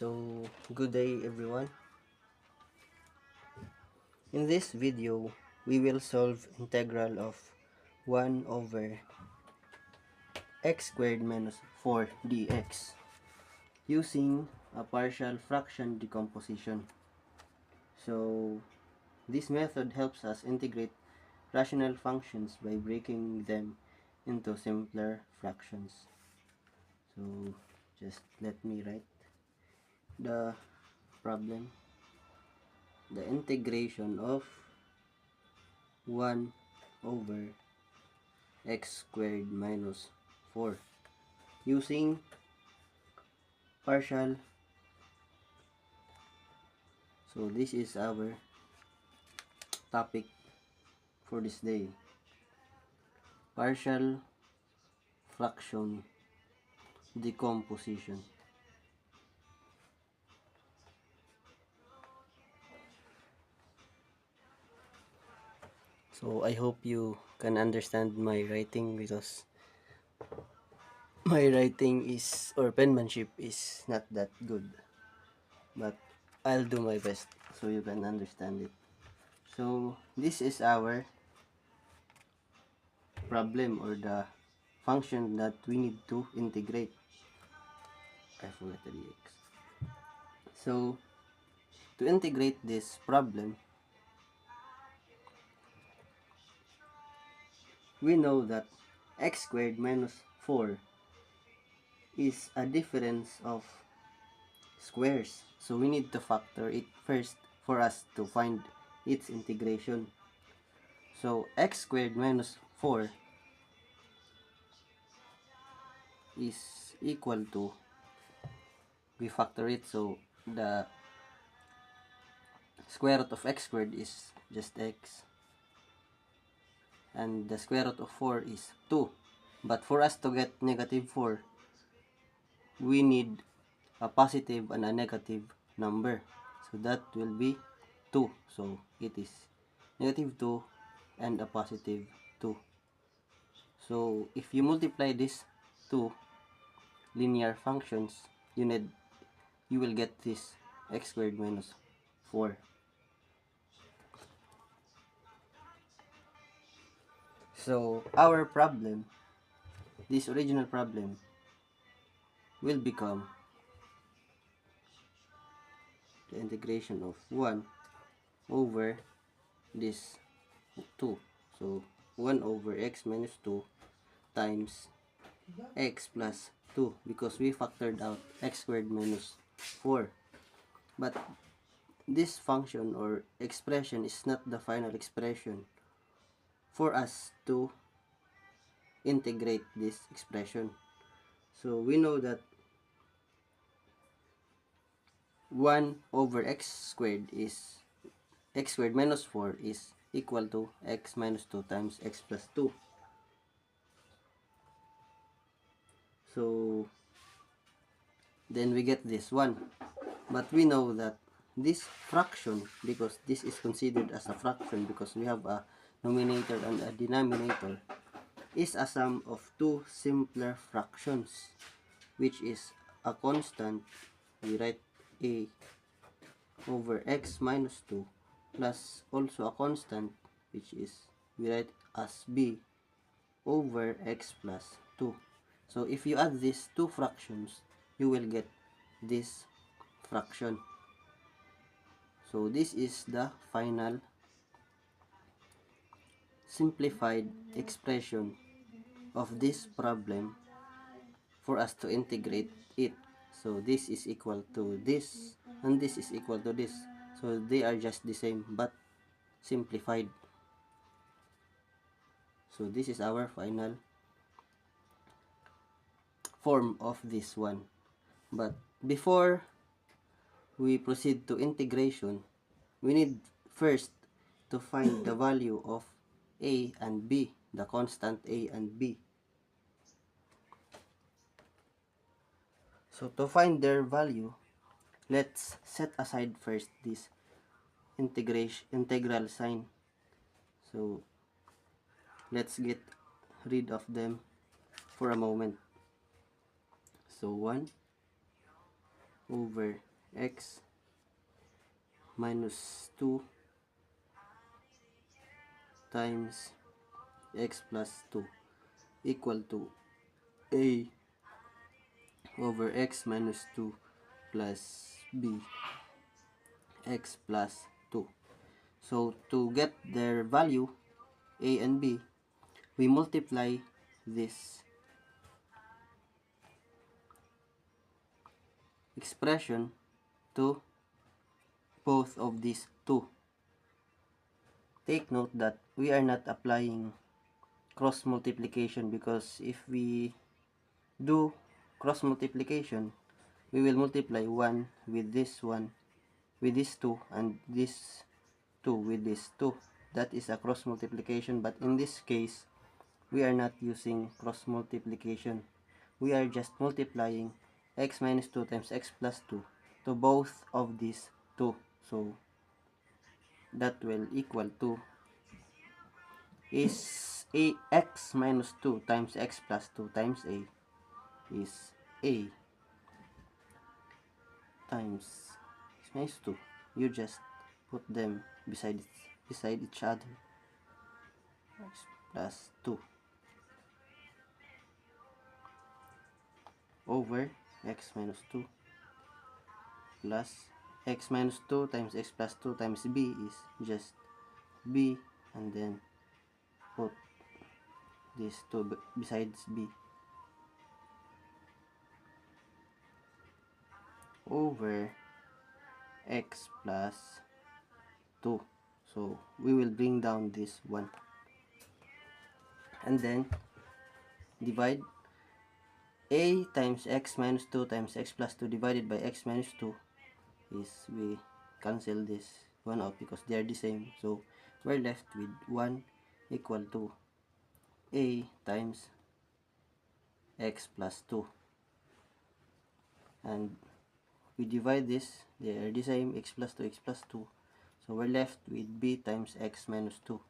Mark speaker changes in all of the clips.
Speaker 1: So, good day everyone. In this video, we will solve integral of 1 over x squared minus 4 dx using a partial fraction decomposition. So, this method helps us integrate rational functions by breaking them into simpler fractions. So, just let me write the problem. The integration of 1 over x squared minus 4 using partial. So this is our topic for this day, partial fraction decomposition. So I hope you can understand my writing, because my writing is, or penmanship is not that good, but I'll do my best so you can understand it. So this is our problem, or the function that we need to integrate. I forgot the dx. So to integrate this problem, we know that x squared minus 4 is a difference of squares. So we need to factor it first for us to find its integration. So x squared minus 4 is equal to, we factor it, so the square root of x squared is just x, and the square root of 4 is 2. But for us to get negative 4, we need a positive and a negative number. So that will be 2. So it is negative 2 and a positive 2. So if you multiply these two linear functions, you will get this x squared minus 4. So our problem, this original problem, will become the integration of 1 over this 2. So 1 over x minus 2 times x plus 2, because we factored out x squared minus 4. But this function or expression is not the final expression for us to integrate this expression. So we know that 1 over x squared minus 4 is equal to x minus 2 times x plus 2. So then we get this 1. But we know that this fraction, because this is considered as a fraction because we have a numerator and a denominator, is a sum of two simpler fractions, which is a constant. We write a over x minus 2 plus also a constant, which is we write as b over x plus 2. So if you add these two fractions, you will get this fraction. So this is the final simplified expression of this problem for us to integrate it. So this is equal to this, and this is equal to this. So they are just the same but simplified. So this is our final form of this one. But before we proceed to integration, we need first to find the value of a and b, the constant a and b. So to find their value, let's set aside first this integral sign. So let's get rid of them for a moment. So 1 over x minus 2 times x plus 2 equal to a over x minus 2 plus b x plus 2. So to get their value a and b, we multiply this expression to both of these two. Take note that we are not applying cross multiplication, because if we do cross multiplication, we will multiply 1 with this 1 with this 2 and this 2 with this 2. That is a cross multiplication, but in this case we are not using cross multiplication. We are just multiplying x minus 2 times x plus 2 to both of these 2. So that will equal to is a x minus 2 times x plus 2 times a is a times x minus 2. You just put them beside each other. X plus 2 over x minus 2 plus x minus 2 times x plus 2 times b is just b, and then put these two besides b over x plus 2. So we will bring down this one and then divide a times x minus 2 times x plus 2 divided by x minus 2 is, we cancel this one out because they are the same. So we're left with 1 equal to a times x plus 2, and we divide this, they are the same, x plus 2, x plus 2. So we're left with b times x minus 2.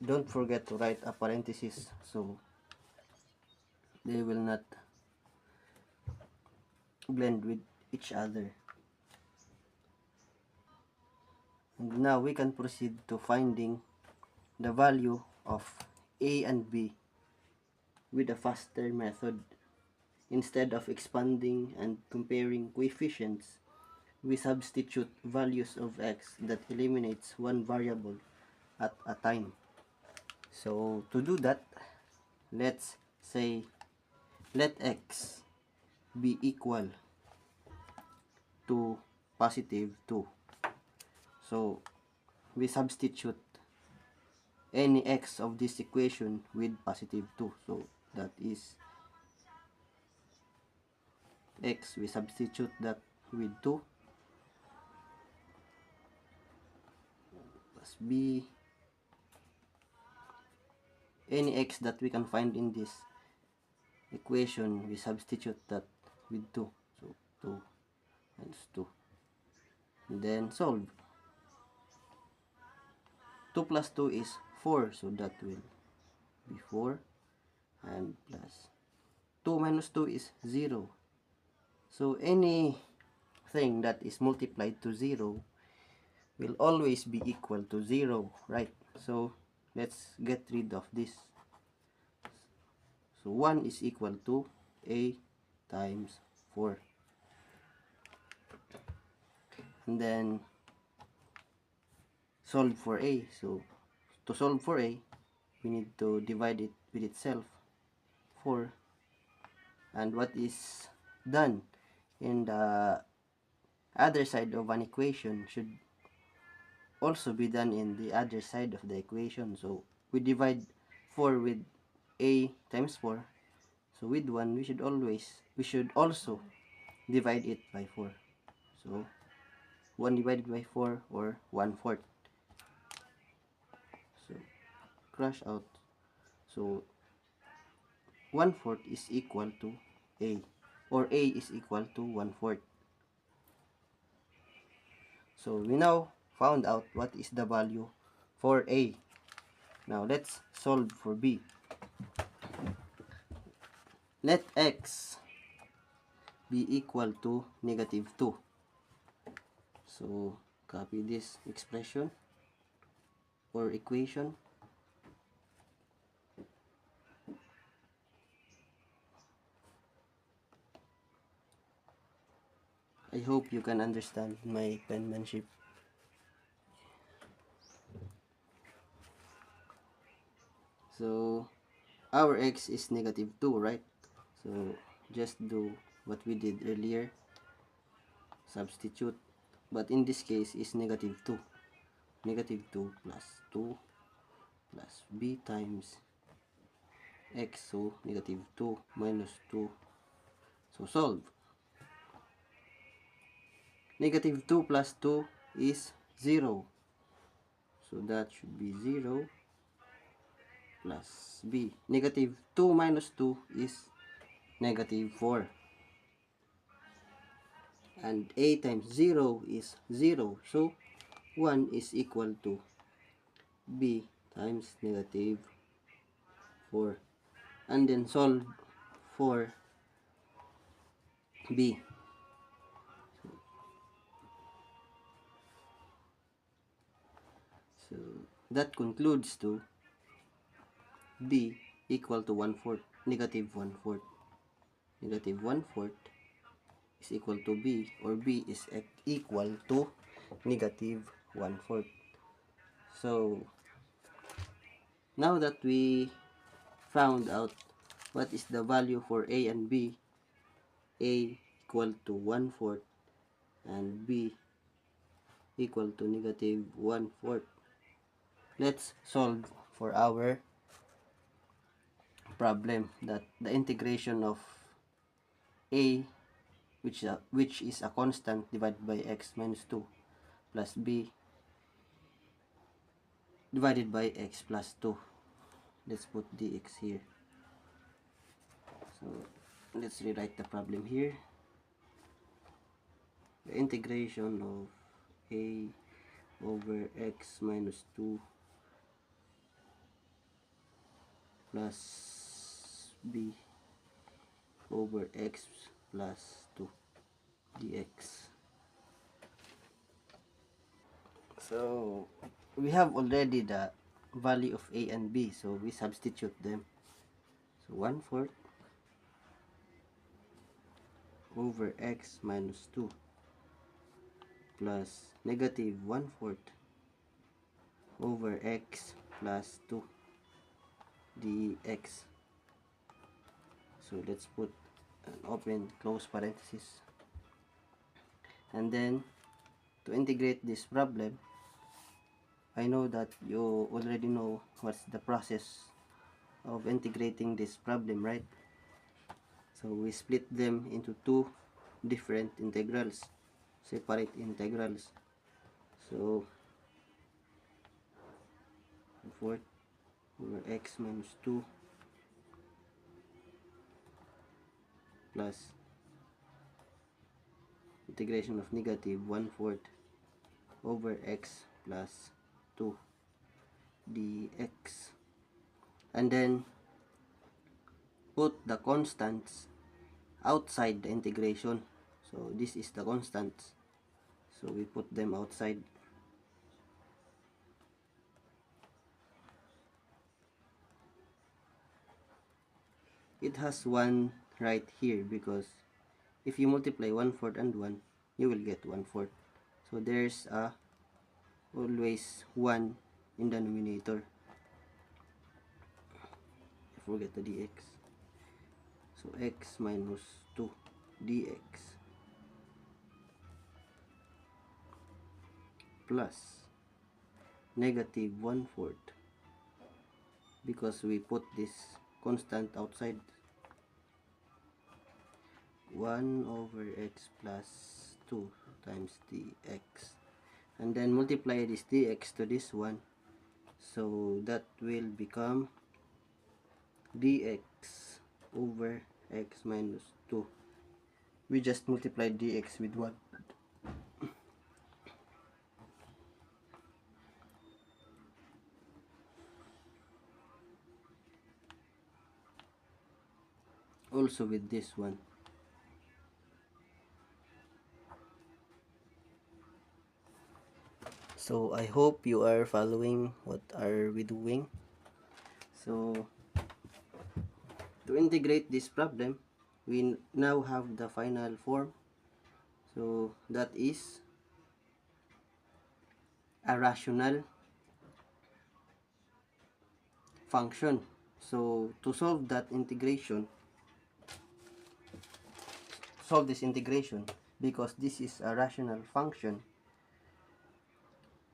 Speaker 1: Don't forget to write a parenthesis so they will not blend with each other. And now we can proceed to finding the value of a and b with a faster method. Instead of expanding and comparing coefficients, we substitute values of x that eliminates one variable at a time. So to do that, let's say let x be equal to positive 2. So we substitute any x of this equation with positive 2. So that is x, we substitute that with 2 plus b, any x that we can find in this equation, we substitute that with 2. So 2 minus 2, and then solve. 2 plus 2 is 4, so that will be 4, and plus 2 minus 2 is 0. So anything that is multiplied to 0 will always be equal to 0, right? So let's get rid of this. So 1 is equal to a times 4. And then solve for a. So to solve for a, we need to divide it with itself, 4. And what is done in the other side of an equation should also be done in the other side of the equation. So we divide 4 with a times 4. So with 1, we should also divide it by 4. So 1 divided by 4, or 1/4. So crush out. So 1/4 is equal to a, or a is equal to 1/4. So we now found out what is the value for a. Now let's solve for b. let x be equal to negative 2. So copy this expression or equation. I hope you can understand my penmanship. So our x is negative 2, right? So just do what we did earlier, substitute, but in this case is negative 2. Negative 2 plus 2 plus b times x, so negative 2 minus 2. So solve. Negative 2 plus 2 is 0. So that should be 0 plus b. Negative 2 minus 2 is negative 4. And a times 0 is 0. So 1 is equal to b times negative 4. And then solve for b. So that concludes to b equal to 1/4, negative 1/4. Negative 1/4 is equal to b, or b is equal to negative 1/4. So now that we found out what is the value for a and b, a equal to 1/4 and b equal to negative 1/4, let's solve for our problem, that the integration of a, which is a constant, divided by x minus 2 plus b divided by x plus 2. Let's put dx here. So let's rewrite the problem here. The integration of a over x minus 2 plus b over x plus 2 dx. So we have already the value of a and b, so we substitute them. So 1/4 over x minus 2 plus negative 1/4 over x plus 2 dx. So let's put an open close parenthesis, and then to integrate this problem, I know that you already know what's the process of integrating this problem, right? So we split them into two different integrals, separate integrals. So 1/4 over x minus 2 plus integration of negative 1/4 over x plus 2 dx, and then put the constants outside the integration. So this is the constants, so we put them outside. It has 1 right here, because if you multiply 1/4 and 1, you will get 1/4. So there's always 1 in the numerator. Forget the dx. So x minus 2 dx plus negative 1/4, because we put this constant outside, 1 over x plus 2 times dx, and then multiply this dx to this one, so that will become dx over x minus 2. We just multiplied dx with 1. also with this one. So I hope you are following what are we doing. So to integrate this problem, we now have the final form. So that is a rational function. So to solve that integration, solve this integration, because this is a rational function,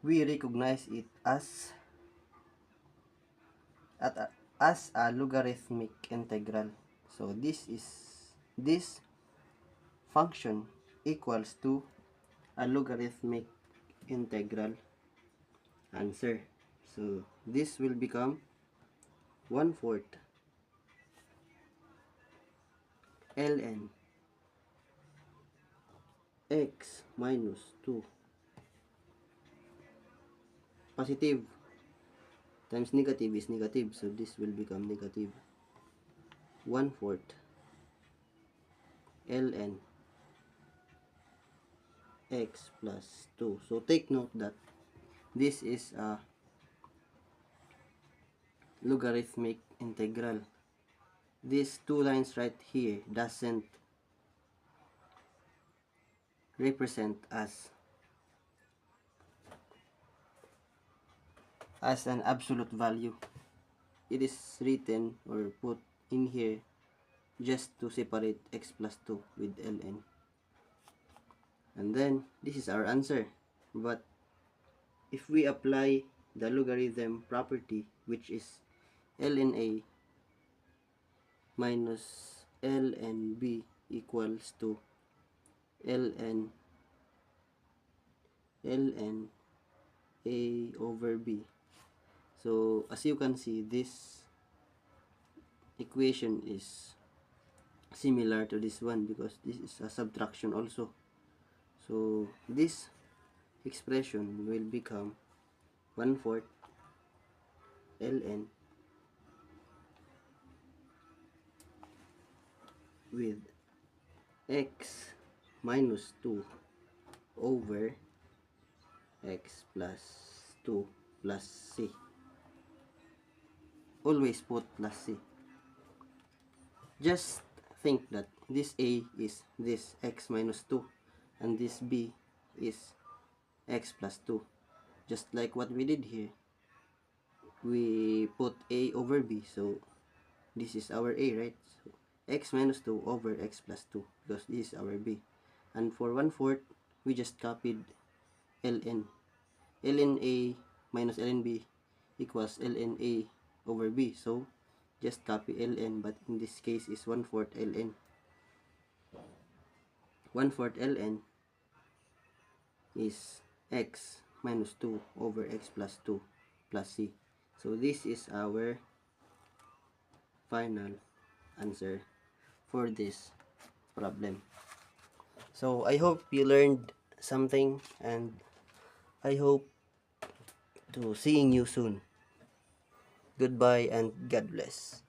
Speaker 1: we recognize it as as a logarithmic integral. So this function equals to a logarithmic integral answer. So this will become 1/4 ln x minus 2 positive times negative is negative, so this will become negative 1/4 ln x plus 2. So take note that this is a logarithmic integral. These two lines right here doesn't represent as an absolute value. It is written or put in here just to separate x plus 2 with ln. And then this is our answer. But if we apply the logarithm property, which is ln a minus ln b equals to ln a over b. So as you can see, this equation is similar to this one because this is a subtraction also. So this expression will become 1/4 ln with x minus 2 over x plus 2 plus c. Always put plus c. Just think that this a is this x minus 2 and this b is x plus 2. Just like what we did here, we put a over b, so this is our a, right? So x minus 2 over x plus 2 because this is our b. And for 1/4, we just copied ln. ln a minus ln b equals ln a over b. So just copy ln, but in this case is 1/4 ln. 1/4 ln is x minus 2 over x plus 2 plus c. So this is our final answer for this problem. So I hope you learned something, and I hope to seeing you soon. Goodbye and God bless.